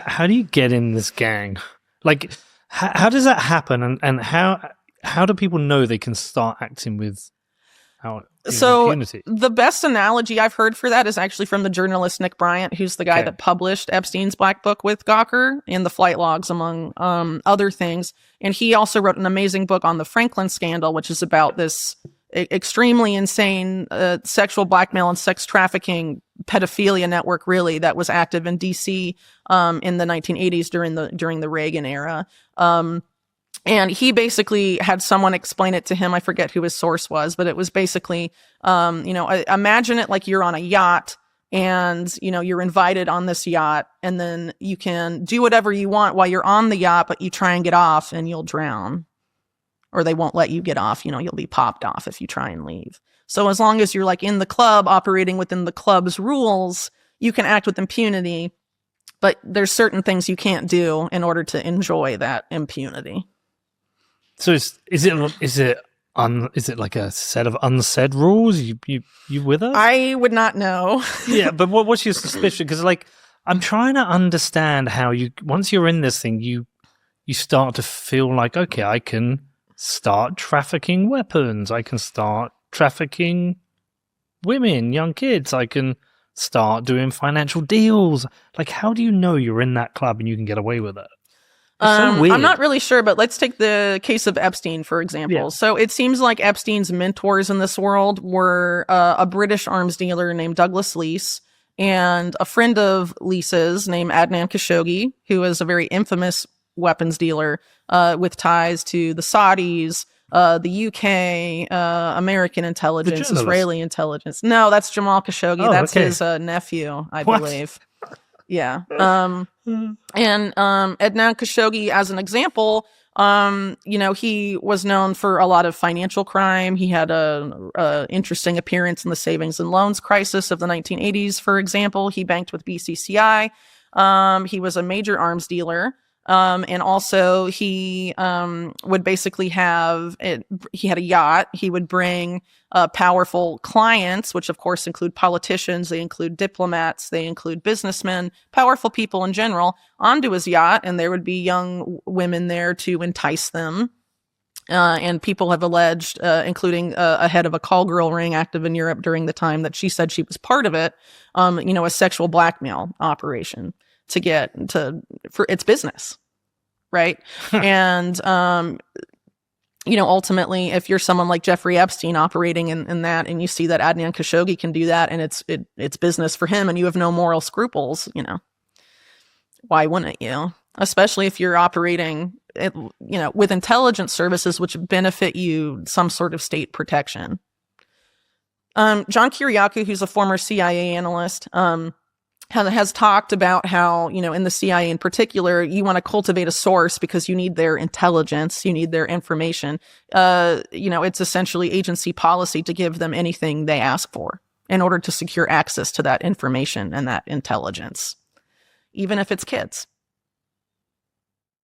how do you get in this gang? Like, how does that happen? And how do people know they can start acting with impunity? The best analogy I've heard for that is actually from the journalist Nick Bryant, who's the guy that published Epstein's Black Book with Gawker and the flight logs, among other things. And he also wrote an amazing book on the Franklin scandal, which is about this extremely insane sexual blackmail and sex trafficking pedophilia network, really, that was active in DC in the 1980s during the Reagan era. And he basically had someone explain it to him. I forget who his source was, but it was basically, imagine it like you're on a yacht and, you're invited on this yacht, and then you can do whatever you want while you're on the yacht, but you try and get off and you'll drown, or they won't let you get off. You'll be popped off if you try and leave. So as long as you're like in the club, operating within the club's rules, you can act with impunity, but there's certain things you can't do in order to enjoy that impunity. So is it like a set of unsaid rules? You with us? I would not know. Yeah, but what's your suspicion? Because like I'm trying to understand how once you're in this thing, you start to feel like, okay, I can start trafficking weapons. I can start trafficking women, young kids. I can start doing financial deals. Like, how do you know you're in that club and you can get away with it? So I'm not really sure, but let's take the case of Epstein, for example. Yeah. So it seems like Epstein's mentors in this world were a British arms dealer named Douglas Leese and a friend of Leese's named Adnan Khashoggi, who is a very infamous weapons dealer with ties to the Saudis, the UK, American intelligence, Israeli intelligence. No, that's Jamal Khashoggi. That's his nephew, I believe. Yeah. And Adnan Khashoggi, as an example, he was known for a lot of financial crime. He had a interesting appearance in the savings and loans crisis of the 1980s, for example. He banked with BCCI. He was a major arms dealer. And also he would basically he had a yacht. He would bring powerful clients, which of course include politicians, they include diplomats, they include businessmen, powerful people in general, onto his yacht, and there would be young women there to entice them. And people have alleged, including a head of a call girl ring active in Europe during the time that she said she was part of it, a sexual blackmail operation for its business. Right. And, ultimately, if you're someone like Jeffrey Epstein operating in that, and you see that Adnan Khashoggi can do that, and it's business for him, and you have no moral scruples, why wouldn't you? Especially if you're operating, with intelligence services, which benefit you some sort of state protection. John Kiriakou, who's a former CIA analyst, has talked about how, in the CIA in particular, you want to cultivate a source because you need their intelligence, you need their information. It's essentially agency policy to give them anything they ask for in order to secure access to that information and that intelligence, even if it's kids.